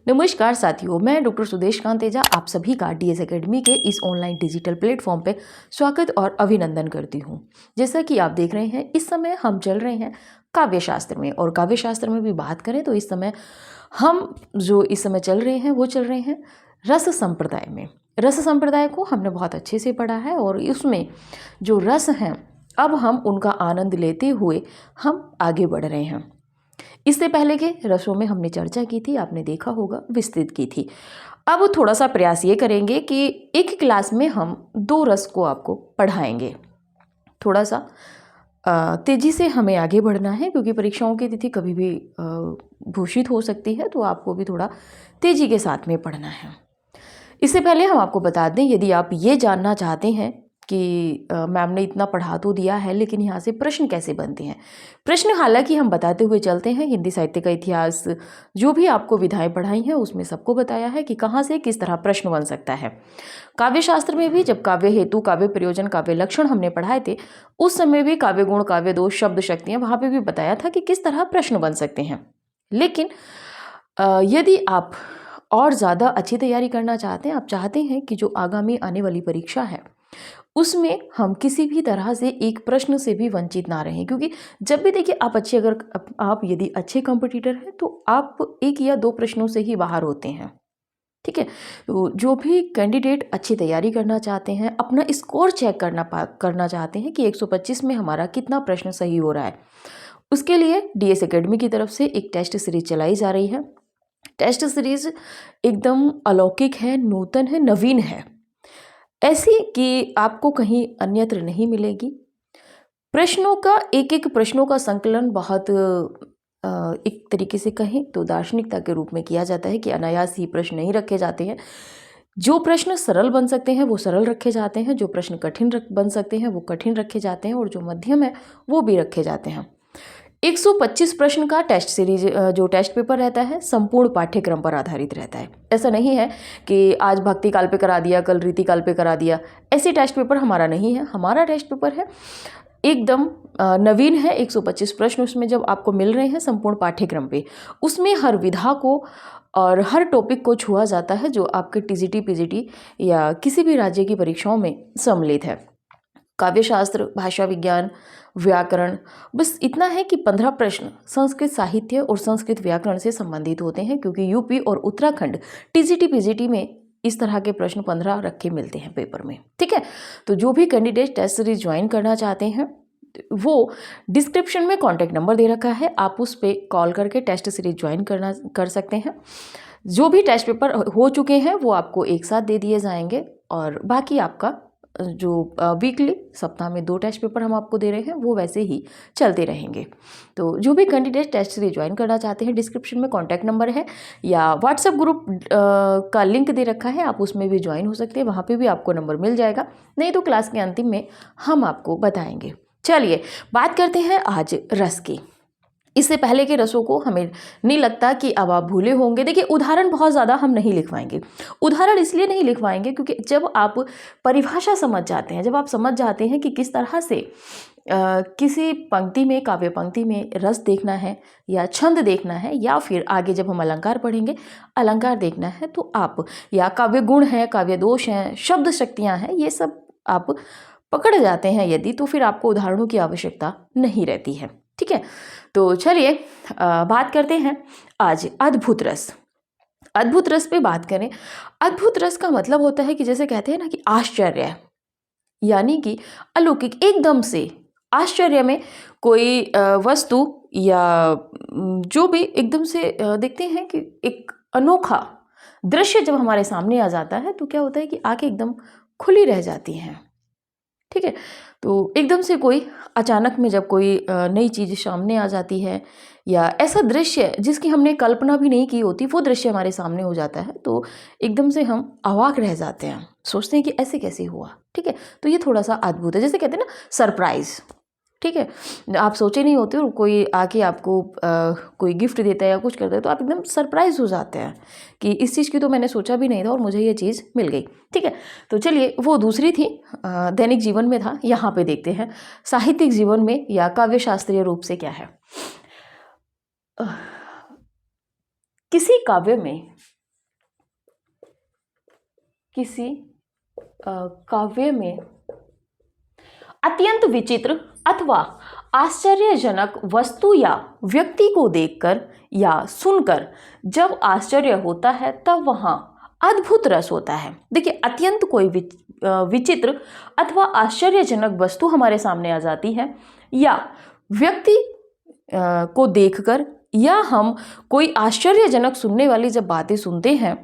नमस्कार साथियों, मैं डॉक्टर सुदेश कांत तेजा आप सभी का डीएस एकेडमी के इस ऑनलाइन डिजिटल प्लेटफॉर्म पे स्वागत और अभिनंदन करती हूँ। जैसा कि आप देख रहे हैं, इस समय हम चल रहे हैं काव्य शास्त्र में, और काव्य शास्त्र में भी बात करें तो इस समय हम जो इस समय चल रहे हैं वो चल रहे हैं रस संप्रदाय में। रस संप्रदाय को हमने बहुत अच्छे से पढ़ा है और उसमें जो रस हैं अब हम उनका आनंद लेते हुए हम आगे बढ़ रहे हैं। इससे पहले के रसों में हमने चर्चा की थी, आपने देखा होगा, विस्तृत की थी। अब थोड़ा सा प्रयास ये करेंगे कि एक क्लास में हम 2 रस को आपको पढ़ाएंगे। थोड़ा सा तेज़ी से हमें आगे बढ़ना है क्योंकि परीक्षाओं की तिथि कभी भी घोषित हो सकती है, तो आपको भी थोड़ा तेज़ी के साथ में पढ़ना है। इससे पहले हम आपको बता दें, यदि आप ये जानना चाहते हैं कि मैम ने इतना पढ़ा तो दिया है लेकिन यहाँ से प्रश्न कैसे बनते हैं। प्रश्न हालांकि हम बताते हुए चलते हैं, हिंदी साहित्य का इतिहास जो भी आपको विधाएं पढ़ाई हैं उसमें सबको बताया है कि कहाँ से किस तरह प्रश्न बन सकता है। काव्य शास्त्र में भी जब काव्य हेतु, काव्य प्रयोजन, काव्य लक्षण हमने पढ़ाए थे, उस समय भी काव्य गुण, काव्य दोष, शब्द शक्तियाँ, वहाँ पर भी बताया था कि किस तरह प्रश्न बन सकते हैं। लेकिन यदि आप और ज़्यादा अच्छी तैयारी करना चाहते हैं, आप चाहते हैं कि जो आगामी आने वाली परीक्षा है उसमें हम किसी भी तरह से एक प्रश्न से भी वंचित ना रहें, क्योंकि जब भी देखिए आप यदि अच्छे कॉम्पिटिटर हैं तो आप 1 या 2 प्रश्नों से ही बाहर होते हैं। ठीक है, तो जो भी कैंडिडेट अच्छी तैयारी करना चाहते हैं, अपना स्कोर चेक करना चाहते हैं कि 125 में हमारा कितना प्रश्न सही हो रहा है, उसके लिए डीएस एकेडमी की तरफ से एक टेस्ट सीरीज चलाई जा रही है। टेस्ट सीरीज एकदम अलौकिक है, नूतन है, नवीन है, ऐसी कि आपको कहीं अन्यत्र नहीं मिलेगी। प्रश्नों का एक प्रश्नों का संकलन बहुत एक तरीके से कहें तो दार्शनिकता के रूप में किया जाता है कि अनायास ही प्रश्न नहीं रखे जाते हैं। जो प्रश्न सरल बन सकते हैं वो सरल रखे जाते हैं, जो प्रश्न कठिन बन सकते हैं वो कठिन रखे जाते हैं, और जो मध्यम है वो भी रखे जाते हैं। 125 प्रश्न का टेस्ट सीरीज जो टेस्ट पेपर रहता है संपूर्ण पाठ्यक्रम पर आधारित रहता है। ऐसा नहीं है कि आज भक्ति काल पे करा दिया, कल रीति काल पे करा दिया, ऐसे टेस्ट पेपर हमारा नहीं है। हमारा टेस्ट पेपर है एकदम नवीन है। 125 प्रश्न उसमें जब आपको मिल रहे हैं संपूर्ण पाठ्यक्रम पे, उसमें हर विधा को और हर टॉपिक को छुआ जाता है जो आपके टीजीटी, पीजीटी या किसी भी राज्य की परीक्षाओं में सम्मिलित है। काव्यशास्त्र, भाषा विज्ञान, व्याकरण, बस इतना है कि 15 प्रश्न संस्कृत साहित्य और संस्कृत व्याकरण से संबंधित होते हैं, क्योंकि यूपी और उत्तराखंड टीजीटी पीजीटी में इस तरह के प्रश्न 15 रखे मिलते हैं पेपर में। ठीक है, तो जो भी कैंडिडेट टेस्ट सीरीज ज्वाइन करना चाहते हैं वो डिस्क्रिप्शन में कॉन्टैक्ट नंबर दे रखा है, आप उस पर कॉल करके टेस्ट सीरीज ज्वाइन कर सकते हैं। जो भी टेस्ट पेपर हो चुके हैं वो आपको एक साथ दे दिए जाएंगे, और बाकी आपका जो वीकली सप्ताह में 2 टेस्ट पेपर हम आपको दे रहे हैं वो वैसे ही चलते रहेंगे। तो जो भी कैंडिडेट टेस्ट सीरीज ज्वाइन करना चाहते हैं, डिस्क्रिप्शन में कॉन्टैक्ट नंबर है या व्हाट्सएप ग्रुप का लिंक दे रखा है, आप उसमें भी ज्वाइन हो सकते हैं, वहाँ पे भी आपको नंबर मिल जाएगा, नहीं तो क्लास के अंतिम में हम आपको बताएंगे। चलिए बात करते हैं आज रस की। इससे पहले के रसों को हमें नहीं लगता कि अब आप भूले होंगे। देखिए, उदाहरण बहुत ज़्यादा हम नहीं लिखवाएंगे। उदाहरण इसलिए नहीं लिखवाएंगे क्योंकि जब आप परिभाषा समझ जाते हैं, जब आप समझ जाते हैं कि किस तरह से किसी पंक्ति में, काव्य पंक्ति में रस देखना है या छंद देखना है, या फिर आगे जब हम अलंकार पढ़ेंगे अलंकार देखना है, तो आप या काव्य गुण है, काव्य दोष हैं, शब्द शक्तियाँ हैं, ये सब आप पकड़ जाते हैं यदि, तो फिर आपको उदाहरणों की आवश्यकता नहीं रहती है। ठीक है, तो चलिए बात करते हैं आज अद्भुत रस। अद्भुत रस पे बात करें। अद्भुत रस का मतलब होता है कि जैसे कहते हैं ना कि आश्चर्य, यानी कि अलौकिक, एकदम से आश्चर्य में कोई वस्तु या जो भी एकदम से देखते हैं कि एक अनोखा दृश्य जब हमारे सामने आ जाता है तो क्या होता है कि आंखें एकदम खुली रह जाती हैं। ठीक है, तो एकदम से कोई अचानक में जब कोई नई चीज़ सामने आ जाती है या ऐसा दृश्य जिसकी हमने कल्पना भी नहीं की होती, वो दृश्य हमारे सामने हो जाता है, तो एकदम से हम अवाक रह जाते हैं, सोचते हैं कि ऐसे कैसे हुआ। ठीक है, तो ये थोड़ा सा अद्भुत है, जैसे कहते हैं ना सरप्राइज। ठीक है, आप सोचे नहीं होते और कोई आके आपको कोई गिफ्ट देता है या कुछ करता है तो आप एकदम सरप्राइज हो जाते हैं कि इस चीज़ की तो मैंने सोचा भी नहीं था और मुझे ये चीज़ मिल गई। ठीक है, तो चलिए वो दूसरी थी, दैनिक जीवन में था। यहाँ पे देखते हैं साहित्यिक जीवन में या काव्य शास्त्रीय रूप से क्या है। किसी काव्य में किसी काव्य में अत्यंत विचित्र अथवा आश्चर्यजनक वस्तु या व्यक्ति को देखकर या सुनकर जब आश्चर्य होता है तब वहाँ अद्भुत रस होता है। देखिए, अत्यंत कोई विचित्र अथवा आश्चर्यजनक वस्तु हमारे सामने आ जाती है, या व्यक्ति को देखकर, या हम कोई आश्चर्यजनक सुनने वाली जब बातें सुनते हैं,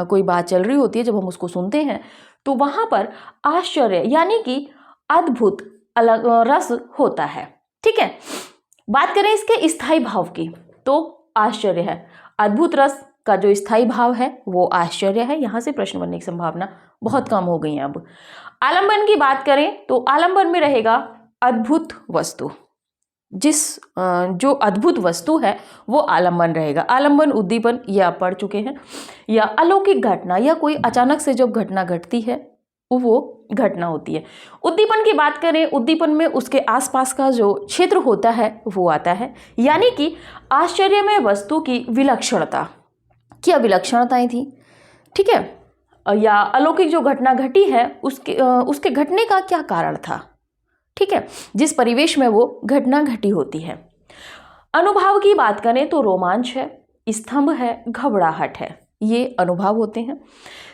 कोई बात चल रही होती है, जब हम उसको सुनते हैं तो वहाँ पर आश्चर्य यानी कि अद्भुत अलग रस होता है। ठीक है, बात करें इसके स्थायी भाव की तो आश्चर्य है। अद्भुत रस का जो स्थायी भाव है वो आश्चर्य है। यहाँ से प्रश्न बनने की संभावना बहुत कम हो गई है। अब आलंबन की बात करें तो आलंबन में रहेगा अद्भुत वस्तु। जो अद्भुत वस्तु है वो आलंबन रहेगा। आलंबन, उद्दीपन ये आप पढ़ चुके हैं, या अलौकिक घटना या कोई अचानक से जब घटना घटती है वो घटना होती है। उद्दीपन की बात करें, उद्दीपन में उसके आसपास का जो क्षेत्र होता है वो आता है, यानी कि आश्चर्य में वस्तु की विलक्षणता, क्या विलक्षणताएं थी, ठीक है, या अलौकिक जो घटना घटी है उसके घटने का क्या कारण था, ठीक है, जिस परिवेश में वो घटना घटी होती है। अनुभव की बात करें तो रोमांच है, स्तंभ है, घबराहट है, ये अनुभव होते हैं।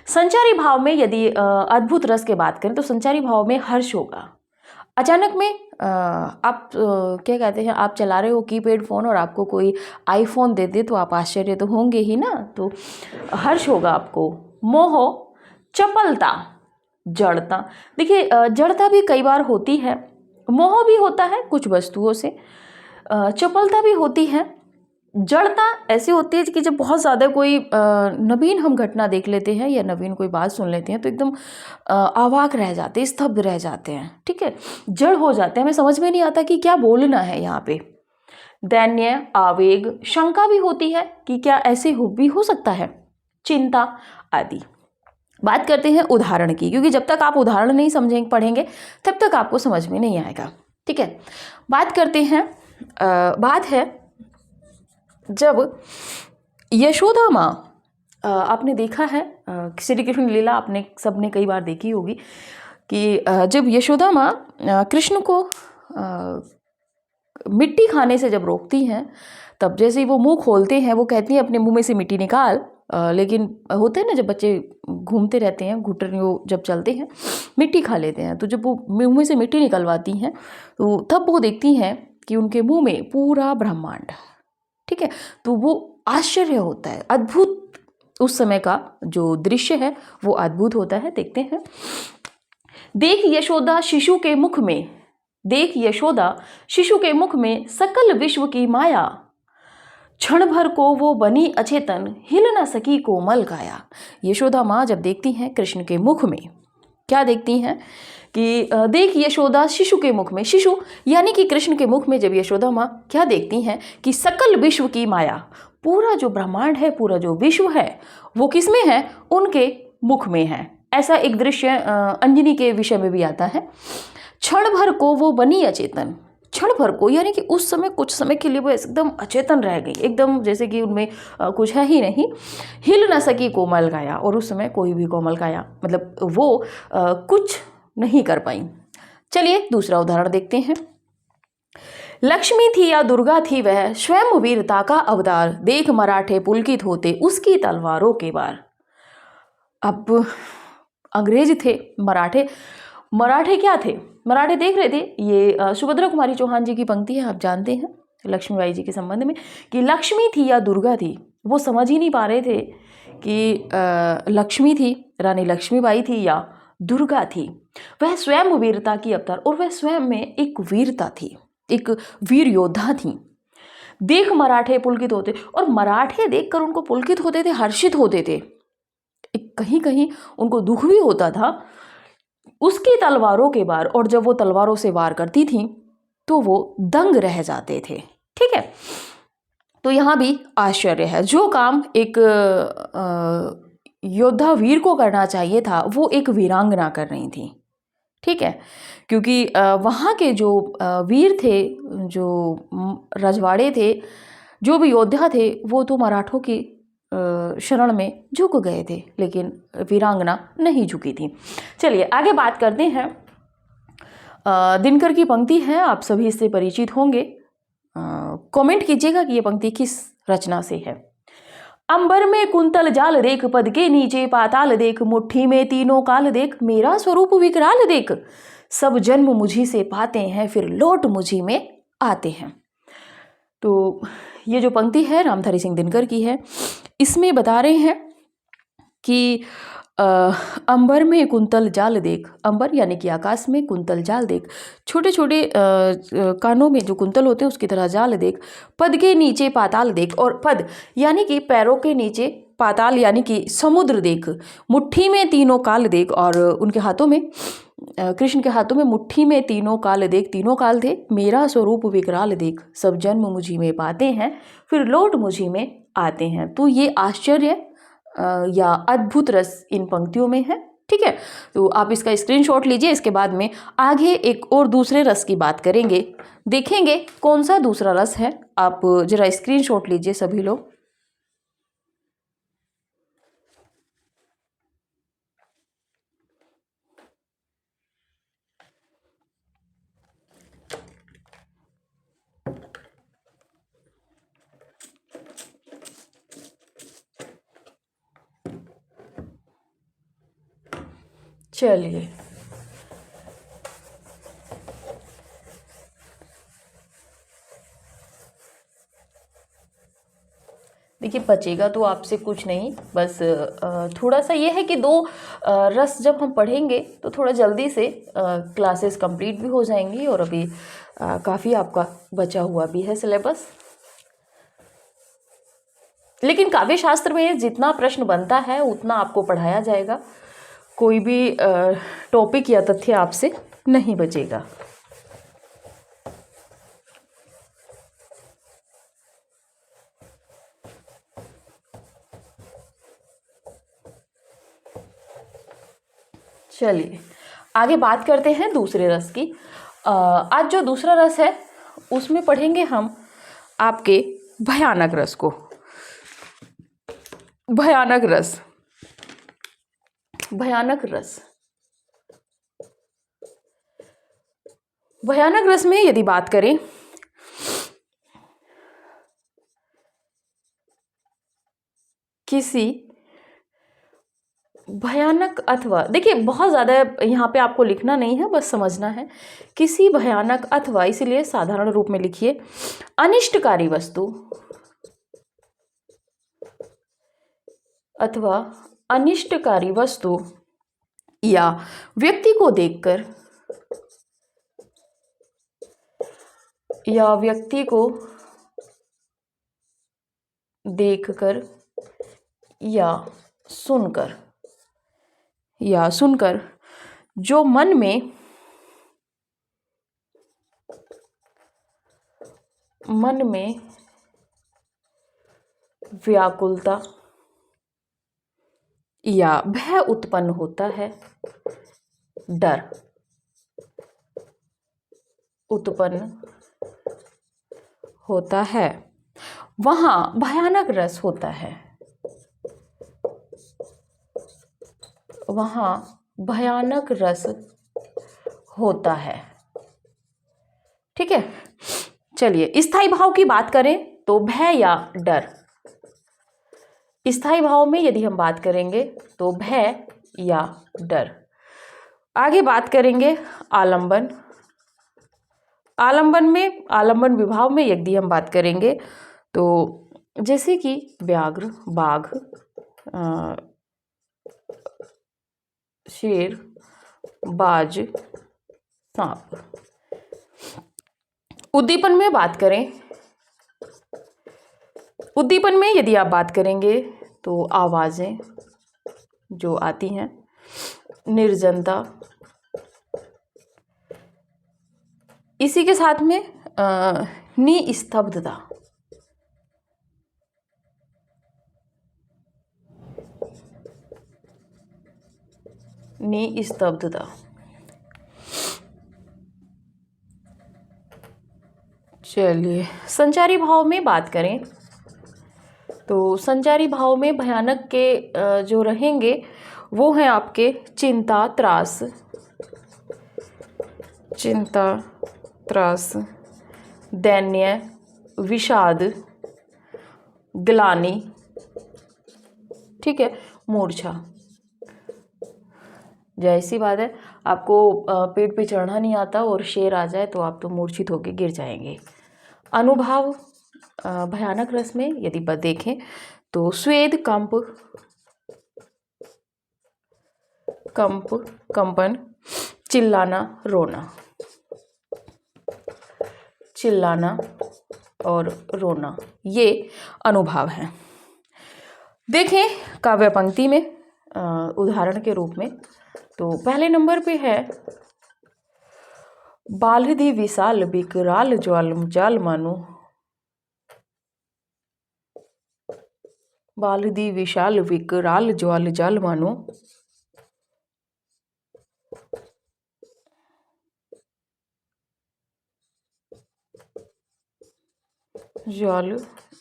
संचारी भाव में यदि अद्भुत रस की बात करें तो संचारी भाव में हर्ष होगा। अचानक में आप क्या कहते हैं, आप चला रहे हो कीपैड फ़ोन और आपको कोई आईफोन दे दे तो आप आश्चर्य तो होंगे ही ना, तो हर्ष होगा आपको। मोह, चपलता, जड़ता। देखिए, जड़ता भी कई बार होती है, मोह भी होता है कुछ वस्तुओं से, चपलता भी होती है। जड़ता ऐसी होती है कि जब बहुत ज़्यादा कोई नवीन हम घटना देख लेते हैं या नवीन कोई बात सुन लेते हैं तो एकदम अवाक रह जाते हैं, स्तब्ध रह जाते हैं, ठीक है, जड़ हो जाते हैं, हमें समझ में नहीं आता कि क्या बोलना है यहाँ पे। दैन्य, आवेग, शंका भी होती है कि क्या ऐसे भी हो सकता है, चिंता आदि। बात करते हैं उदाहरण की, क्योंकि जब तक आप उदाहरण नहीं पढ़ेंगे तब तक आपको समझ में नहीं आएगा, ठीक है। बात करते हैं, बात है जब यशोदा माँ, आपने देखा है श्री कृष्ण लीला आपने सबने कई बार देखी होगी कि जब यशोदा माँ कृष्ण को मिट्टी खाने से जब रोकती हैं, तब जैसे ही वो मुंह खोलते हैं वो कहती हैं अपने मुंह में से मिट्टी निकाल, लेकिन होते हैं ना जब बच्चे घूमते रहते हैं, घुटनों जब चलते हैं मिट्टी खा लेते हैं, तो जब वो मुंह में से मिट्टी निकलवाती हैं तो तब वो देखती हैं कि उनके मुंह में पूरा ब्रह्मांड, ठीक है, तो वो आश्चर्य होता है, अद्भुत, उस समय का जो दृश्य है वो अद्भुत होता है। देखते हैं, देख यशोदा शिशु के मुख में, देख यशोदा शिशु के मुख में सकल विश्व की माया, क्षण भर को वो बनी अचेतन, हिल न सकी कोमल काया। यशोदा माँ जब देखती हैं कृष्ण के मुख में, क्या देखती हैं कि देख यशोदा शिशु के मुख में, शिशु यानी कि कृष्ण के मुख में जब यशोदा माँ क्या देखती हैं कि सकल विश्व की माया, पूरा जो ब्रह्मांड है, पूरा जो विश्व है वो किस में है, उनके मुख में है। ऐसा एक दृश्य अंजनी के विषय में भी आता है। क्षण भर को वो बनी अचेतन, क्षण भर को यानी कि उस समय कुछ समय के लिए वो एकदम अचेतन रह गई, एकदम जैसे कि उनमें कुछ है ही नहीं। हिल न सकी कोमल काया, और उस समय कोई भी कोमल काया मतलब वो कुछ नहीं कर पाई। चलिए दूसरा उदाहरण देखते हैं। लक्ष्मी थी या दुर्गा थी वह, स्वयं वीरता का अवतार, देख मराठे पुलकित होते उसकी तलवारों के वार। अब अंग्रेज थे, मराठे क्या थे, मराठे देख रहे थे, ये सुभद्रा कुमारी चौहान जी की पंक्ति है, आप जानते हैं लक्ष्मीबाई जी के संबंध में, कि लक्ष्मी थी या दुर्गा थी। वो समझ ही नहीं पा रहे थे कि लक्ष्मी थी, रानी लक्ष्मीबाई थी या दुर्गा थी। वह स्वयं वीरता की अवतार, और वह स्वयं में एक वीरता थी, एक वीर योद्धा थी। देख मराठे पुलकित होते, और मराठे देखकर उनको पुलकित होते थे, हर्षित होते थे, कहीं कहीं उनको दुख भी होता था उसकी तलवारों के वार, और जब वो तलवारों से वार करती थी तो वो दंग रह जाते थे, ठीक है। तो यहाँ भी आश्चर्य है, जो काम एक योद्धा वीर को करना चाहिए था वो एक वीरांगना कर रही थी, ठीक है, क्योंकि वहाँ के जो वीर थे, जो रजवाड़े थे, जो भी योद्धा थे, वो तो मराठों की शरण में झुक गए थे, लेकिन वीरांगना नहीं झुकी थी। चलिए आगे बात करते हैं। दिनकर की पंक्ति है, आप सभी इससे परिचित होंगे। कमेंट कीजिएगा कि ये पंक्ति किस रचना से है। अंबर में कुंतल जाल देख, पद के नीचे पाताल देख, मुट्ठी में तीनों काल देख, मेरा स्वरूप विकराल देख, सब जन्म मुझी से पाते हैं, फिर लौट मुझी में आते हैं। तो ये जो पंक्ति है रामधारी सिंह दिनकर की है। इसमें बता रहे हैं कि अंबर में कुंतल जाल देख, अंबर यानी कि आकाश में कुंतल जाल देख, छोटे छोटे कानों में जो कुंतल होते हैं उसकी तरह जाल देख, पद के नीचे पाताल देख, और पद यानी कि पैरों के नीचे, पाताल यानी कि समुद्र देख, मुट्ठी में तीनों काल देख, और उनके हाथों में, कृष्ण के हाथों में मुट्ठी में तीनों काल देख, तीनों काल थे, मेरा स्वरूप विकराल देख, सब जन्म मुझी में पाते हैं, फिर लौट मुझी में आते हैं। तो ये आश्चर्य या अद्भुत रस इन पंक्तियों में है। ठीक है, तो आप इसका स्क्रीनशॉट लीजिए। इसके बाद में आगे एक और दूसरे रस की बात करेंगे, देखेंगे कौन सा दूसरा रस है। आप जरा स्क्रीनशॉट लीजिए सभी लोग। चलिए देखिए, बचेगा तो आपसे कुछ नहीं, बस थोड़ा सा ये है कि दो रस जब हम पढ़ेंगे तो थोड़ा जल्दी से क्लासेस कंप्लीट भी हो जाएंगी, और अभी काफ़ी आपका बचा हुआ भी है सिलेबस। लेकिन काव्य शास्त्र में जितना प्रश्न बनता है उतना आपको पढ़ाया जाएगा, कोई भी टॉपिक या तथ्य आपसे नहीं बचेगा। चलिए आगे बात करते हैं दूसरे रस की। आज जो दूसरा रस है उसमें पढ़ेंगे हम आपके भयानक रस को। भयानक रस, भयानक रस, भयानक रस में यदि बात करें, किसी भयानक, अथवा, देखिए बहुत ज़्यादा यहाँ पे आपको लिखना नहीं है, बस समझना है। किसी भयानक अथवा, इसीलिए साधारण रूप में लिखिए, अनिष्टकारी वस्तु अथवा अनिष्टकारी वस्तु या व्यक्ति को देखकर, या व्यक्ति को देखकर या सुनकर, या सुनकर जो मन में व्याकुलता या भय उत्पन्न होता है, डर उत्पन्न होता है, वहां भयानक रस होता है, वहां भयानक रस होता है। ठीक है, चलिए स्थायी भाव की बात करें तो भय या डर। स्थायी भाव में यदि हम बात करेंगे तो भय या डर। आगे बात करेंगे आलंबन। आलंबन में, आलंबन विभाव में यदि हम बात करेंगे तो जैसे कि व्याघ्र, बाघ, शेर, बाज, सांप। उद्दीपन में बात करें, उद्दीपन में यदि आप बात करेंगे तो आवाजें जो आती हैं, निर्जनता, इसी के साथ में निस्तब्धता, निस्तब्धता। चलिए संचारी भाव में बात करें तो संचारी भाव में भयानक के जो रहेंगे वो हैं आपके चिंता, त्रास, चिंता, त्रास, दैन्य, विषाद, ग्लानि, ठीक है, मूर्छा। जैसी बात है, आपको पेट पे चढ़ना नहीं आता और शेर आ जाए तो आप तो मूर्छित होकर गिर जाएंगे। अनुभाव भयानक रस में यदि देखें तो स्वेद, कंप, कंपन, चिल्लाना, रोना, चिल्लाना और रोना, ये अनुभाव हैं। देखें काव्य पंक्ति में उदाहरण के रूप में, तो पहले नंबर पे है बालधि विशाल विकराल ज्वाल जाल मानो, बालधि विशाल विकराल ज्वाल जाल मानो, ज्वाल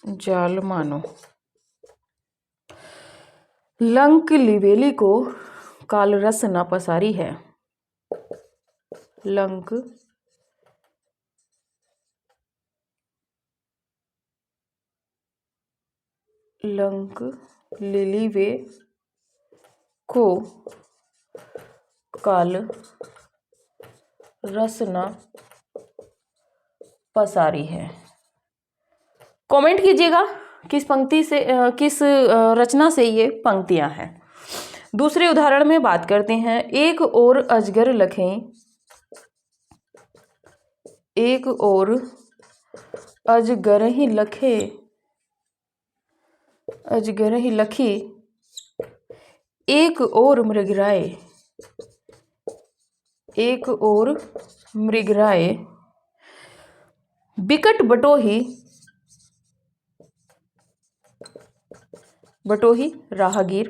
जाल मानो। लंक लिवेली को काल रस न पसारी है, लंक लिलीवे को काल रस न पसारी है। कमेंट कीजिएगा किस पंक्ति से किस रचना से ये पंक्तियां हैं। दूसरे उदाहरण में बात करते हैं। एक और अजगर लखें, एक और अजगर ही लखे, अजगर ही लखी, एक और मृगराए, एक और मृगराए, बिकट बटोही, बटोही राहगीर,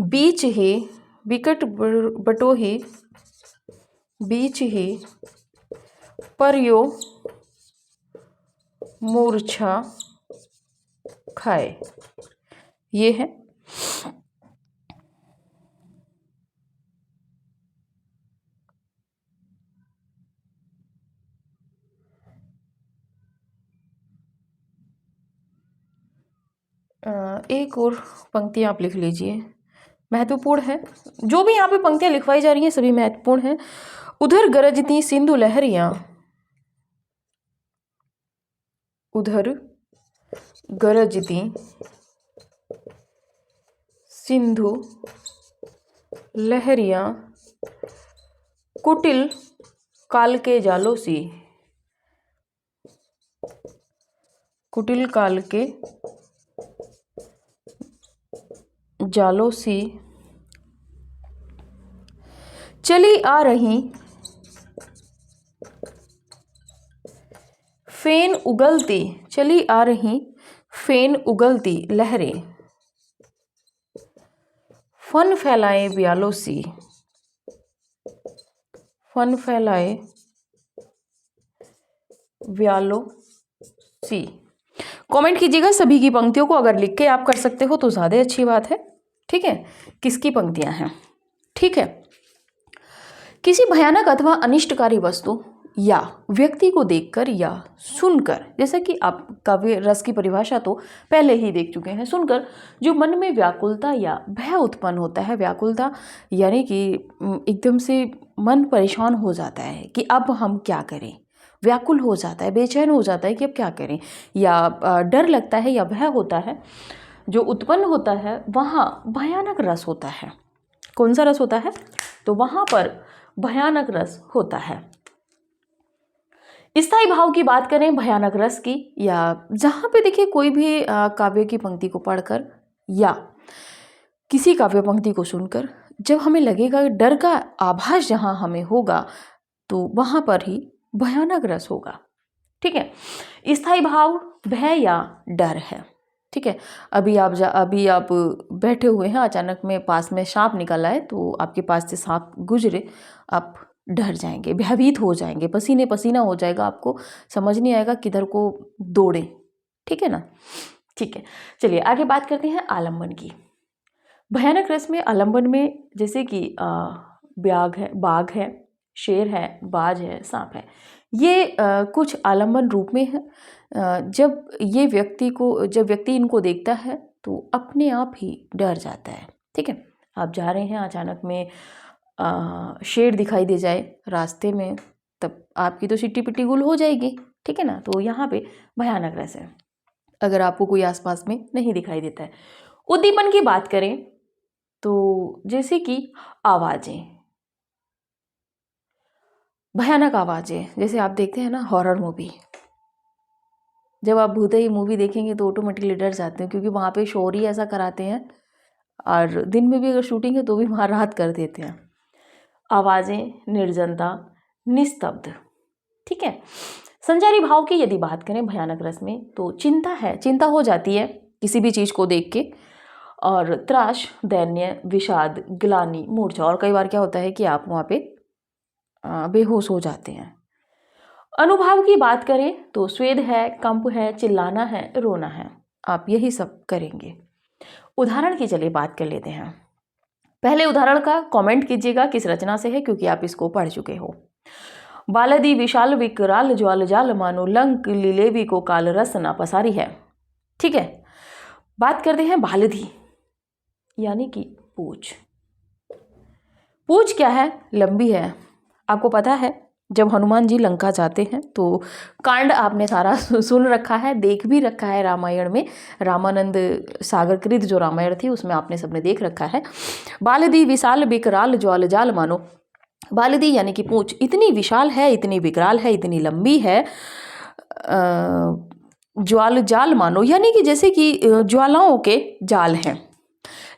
बीच ही, बिकट बटोही, बीच ही, परियो मूर्छा खाए, ये है। एक और पंक्ति आप लिख लीजिए, महत्वपूर्ण है। जो भी यहाँ पे पंक्तियां लिखवाई जा रही हैं सभी महत्वपूर्ण हैं। उधर गरजती सिंधु लहरियां, उधर गरजती सिंधु लहरियां, कुटिल काल के जालों सी, कुटिल काल के जालों सी, चली आ रही फेन उगलती, चली आ रही फेन उगलती लहरें, फन फैलाए ब्यालों सी, फन फैलाए ब्यालों सी। कमेंट कीजिएगा सभी की पंक्तियों को, अगर लिख के आप कर सकते हो तो ज़्यादा अच्छी बात है। ठीक है, किसकी पंक्तियां हैं। ठीक है, किसी भयानक अथवा अनिष्टकारी वस्तु या व्यक्ति को देखकर या सुनकर, जैसे कि आप काव्य रस की परिभाषा तो पहले ही देख चुके हैं, सुनकर जो मन में व्याकुलता या भय उत्पन्न होता है, व्याकुलता यानी कि एकदम से मन परेशान हो जाता है कि अब हम क्या करें, व्याकुल हो जाता है, बेचैन हो जाता है कि अब क्या करें, या डर लगता है या भय होता है, जो उत्पन्न होता है वहाँ भयानक रस होता है। कौन सा रस होता है? तो वहाँ पर भयानक रस होता है। स्थायी भाव की बात करें भयानक रस की, या जहाँ पे देखिए कोई भी काव्य की पंक्ति को पढ़कर या किसी काव्य पंक्ति को सुनकर जब हमें लगेगा डर का आभास जहाँ हमें होगा तो वहाँ पर ही भयानक रस होगा। ठीक है, स्थायी भाव भय या डर है। ठीक है, अभी आप बैठे हुए हैं, अचानक में पास में सांप निकल आए तो आपके पास से सांप गुजरे, आप डर जाएंगे, भयभीत हो जाएंगे, पसीने पसीना हो जाएगा, आपको समझ नहीं आएगा किधर को दौड़े। ठीक है ना, ठीक है, चलिए आगे बात करते हैं आलम्बन की। भयानक रस में आलम्बन में जैसे कि बाघ है, शेर है, बाज है, सांप है, ये कुछ आलम्बन रूप में है। जब व्यक्ति इनको देखता है तो अपने आप ही डर जाता है। ठीक है, आप जा रहे हैं, अचानक में शेर दिखाई दे जाए रास्ते में, तब आपकी तो सिट्टी पिट्टी गुल हो जाएगी। ठीक है ना, तो यहाँ पे भयानक रस है अगर आपको कोई आसपास में नहीं दिखाई देता है। उद्दीपन की बात करें तो जैसे कि आवाज़ें, भयानक आवाज़ें, जैसे आप देखते हैं ना हॉरर मूवी, जब आप भूतई मूवी देखेंगे तो ऑटोमेटिकली डर जाते हैं, क्योंकि वहाँ पे शोर ही ऐसा कराते हैं, और दिन में भी अगर शूटिंग है तो भी वहाँ रात कर देते हैं। आवाज़ें, निर्जनता, निस्तब्ध। ठीक है, संचारी भाव की यदि बात करें भयानक रस में तो चिंता हो जाती है किसी भी चीज़ को देख के, और त्रास, दैन्य, विषाद, ग्लानि, मूर्छा, और कई बार क्या होता है कि आप वहाँ पे बेहोश हो जाते हैं। अनुभाव की बात करें तो स्वेद है, कंप है, चिल्लाना है, रोना है, आप यही सब करेंगे। उदाहरण की चलिए बात कर लेते हैं। पहले उदाहरण का कमेंट कीजिएगा किस रचना से है, क्योंकि आप इसको पढ़ चुके हो। बालदी विशाल विकराल ज्वाल जाल मानो लंक लीलेवी को काल रस ना पसारी है। ठीक है, बात करते हैं बालदी यानी कि पूंछ। पूंछ क्या है? लंबी है। आपको पता है जब हनुमान जी लंका जाते हैं तो कांड आपने सारा सुन रखा है, देख भी रखा है रामायण में, रामानंद सागर कृत जो रामायण थी उसमें आपने सबने देख रखा है। बालदी विशाल विकराल ज्वाल जाल मानो, बालदी यानी कि पूंछ इतनी विशाल है, इतनी विकराल है, इतनी लंबी है। ज्वाल जाल मानो यानी कि जैसे कि ज्वालाओं के जाल हैं।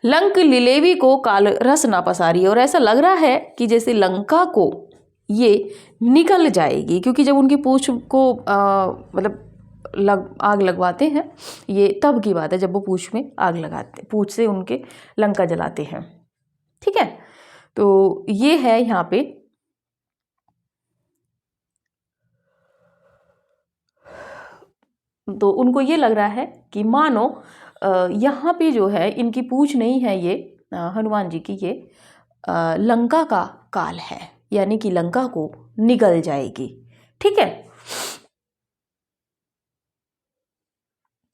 लंक लीलेवी को काल रस ना पसारी, और ऐसा लग रहा है कि जैसे लंका को ये निकल जाएगी, क्योंकि जब उनकी पूंछ को मतलब आग लगवाते हैं, ये तब की बात है जब वो पूंछ में आग लगाते, पूंछ से उनके लंका जलाते हैं। ठीक है, तो ये है यहाँ पे तो उनको ये लग रहा है कि मानो यहाँ पे जो है इनकी पूंछ नहीं है, ये हनुमान जी की ये लंका का काल है, यानी कि लंका को निगल जाएगी। ठीक है,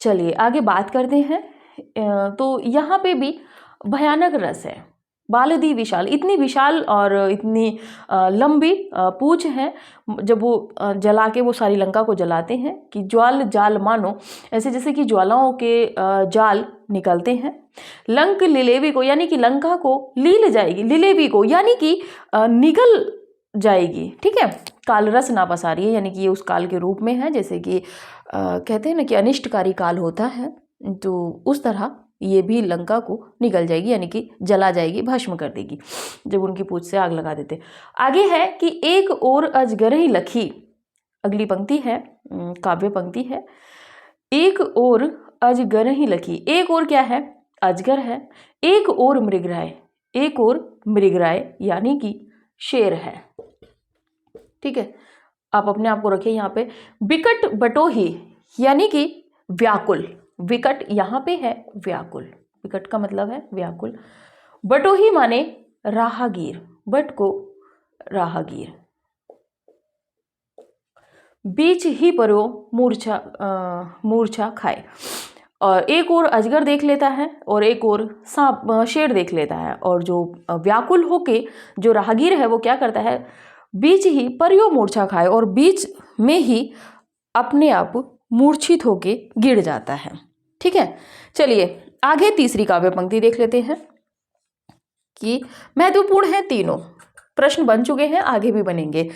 चलिए आगे बात करते हैं। तो यहाँ पे भी भयानक रस है। बालदी विशाल, इतनी विशाल और इतनी लंबी पूंछ है, जब वो जला के वो सारी लंका को जलाते हैं कि ज्वाल जाल मानो, ऐसे जैसे कि ज्वालाओं के जाल निकलते हैं। लंक लीलेवी को यानी कि लंका को लील जाएगी, लीलेवी को यानी कि निगल जाएगी। ठीक है, काल रस ना पसारी है, यानी कि ये उस काल के रूप में है, जैसे कि कहते हैं ना कि अनिष्टकारी काल होता है, तो उस तरह ये भी लंका को निगल जाएगी, यानी कि जला जाएगी, भस्म कर देगी जब उनकी पूंछ से आग लगा देते। आगे है कि एक और अजगर ही लखी, अगली पंक्ति है काव्य पंक्ति है, एक और अजगर ही लखी। एक और क्या है? अजगर है। एक और मृगराय, एक और मृगराय यानी कि शेर है। ठीक है, आप अपने आप को रखिए यहाँ पे। विकट बटोही यानी कि व्याकुल, विकट यहाँ पे है व्याकुल, विकट का मतलब है व्याकुल। बटोही माने राहगीर, बट को राहगीर। बीच ही परो मूर्छा खाए, और एक और अजगर देख लेता है और एक और सांप शेर देख लेता है, और जो व्याकुल होके जो राहगीर है वो क्या करता है, बीच ही परियो मूर्छा खाए, और बीच में ही अपने आप मूर्छित होके गिर जाता है। ठीक है, चलिए आगे तीसरी काव्य पंक्ति देख लेते हैं कि महत्वपूर्ण है तीनों। प्रश्न बन चुके हैं, आगे भी बनेंगे।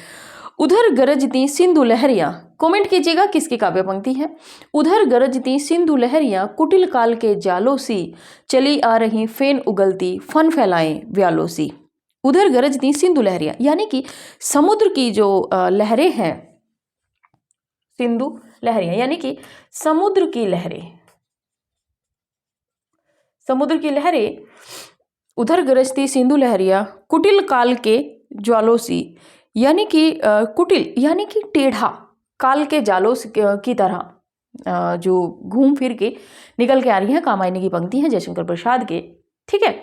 उधर गरजती सिंधु लहरियां, कमेंट कीजिएगा किसकी काव्य पंक्ति है। उधर गरजती सिंधु लहरियां कुटिल काल के जालों सी, चली आ रही फेन उगलती फन फैलाएं व्यालों सी। उधर गरजती सिंधु लहरियां यानी कि समुद्र की जो लहरें हैं, सिंधु लहरियां यानी कि समुद्र की लहरें, समुद्र की लहरें। उधर गरजती सिंधु लहरियां कुटिल काल के ज्वालों सी, यानी कि कुटिल यानी कि टेढ़ा, काल के जालों की तरह जो घूम फिर के निकल के आ रही हैं, कामायनी की पंक्ति है जयशंकर प्रसाद के। ठीक है,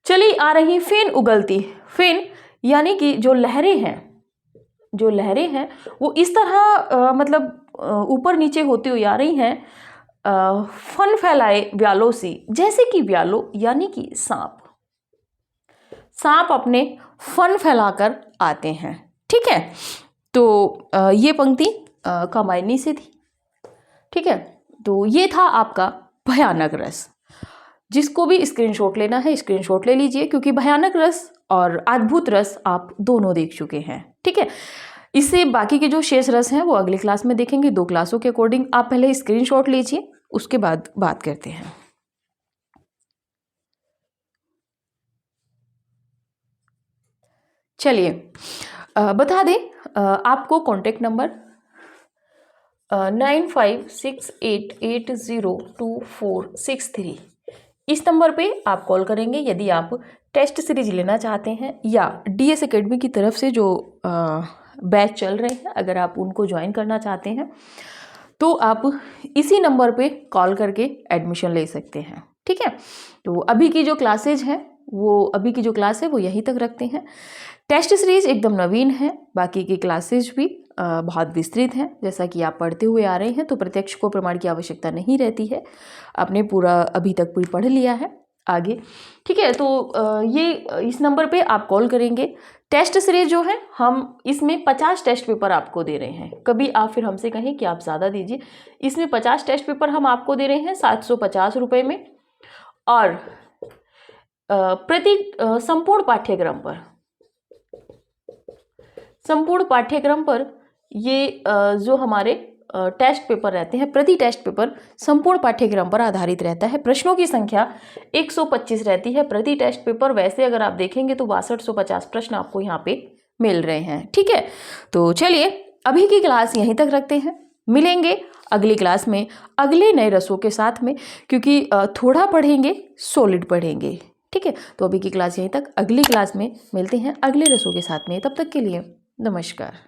चली आ रही फेन उगलती। फेन यानी कि जो लहरें हैं वो इस तरह मतलब ऊपर नीचे होती हुई आ रही हैं, फन फैलाए व्यालों सी, जैसे कि व्यालो यानी कि सांप अपने फन फैलाकर आते हैं। ठीक है, तो ये पंक्ति कामायनी से थी। ठीक है, तो ये था आपका भयानक रस। जिसको भी स्क्रीनशॉट लेना है स्क्रीनशॉट ले लीजिए, क्योंकि भयानक रस और अद्भुत रस आप दोनों देख चुके हैं। ठीक है, इससे बाकी के जो शेष रस हैं वो अगली क्लास में देखेंगे। 2 क्लासों के अकॉर्डिंग आप पहले स्क्रीनशॉट लीजिए, उसके बाद बात करते हैं। चलिए बता दें आपको कॉन्टेक्ट नंबर 9568802463 इस नंबर पे आप कॉल करेंगे यदि आप टेस्ट सीरीज लेना चाहते हैं या डीएस एकेडमी की तरफ से जो बैच चल रहे हैं अगर आप उनको ज्वाइन करना चाहते हैं तो आप इसी नंबर पे कॉल करके एडमिशन ले सकते हैं। ठीक है, तो अभी की जो क्लासेज हैं अभी की जो क्लास है वो यहीं तक रखते हैं। टेस्ट सीरीज एकदम नवीन है, बाकी की क्लासेज भी बहुत विस्तृत हैं। जैसा कि आप पढ़ते हुए आ रहे हैं तो प्रत्यक्ष को प्रमाण की आवश्यकता नहीं रहती है, आपने पूरा अभी तक पूरी पढ़ लिया है आगे। ठीक है, तो ये इस नंबर पे आप कॉल करेंगे। टेस्ट सीरीज जो है हम इसमें 50 टेस्ट पेपर आपको दे रहे हैं। कभी आप फिर हमसे कहें कि आप ज़्यादा दीजिए, इसमें 50 टेस्ट पेपर हम आपको दे रहे हैं 750 रुपये में, और प्रति संपूर्ण पाठ्यक्रम पर ये जो हमारे टेस्ट पेपर रहते हैं, प्रति टेस्ट पेपर संपूर्ण पाठ्यक्रम पर आधारित रहता है। प्रश्नों की संख्या 125 रहती है प्रति टेस्ट पेपर। वैसे अगर आप देखेंगे तो 6250 प्रश्न आपको यहाँ पे मिल रहे हैं। ठीक है, तो चलिए अभी की क्लास यहीं तक रखते हैं, मिलेंगे अगली क्लास में अगले नए रसों के साथ में, क्योंकि थोड़ा पढ़ेंगे सॉलिड पढ़ेंगे। ठीक है, तो अभी की क्लास यहीं तक, अगली क्लास में मिलते हैं अगले रसों के साथ में। तब तक के लिए नमस्कार।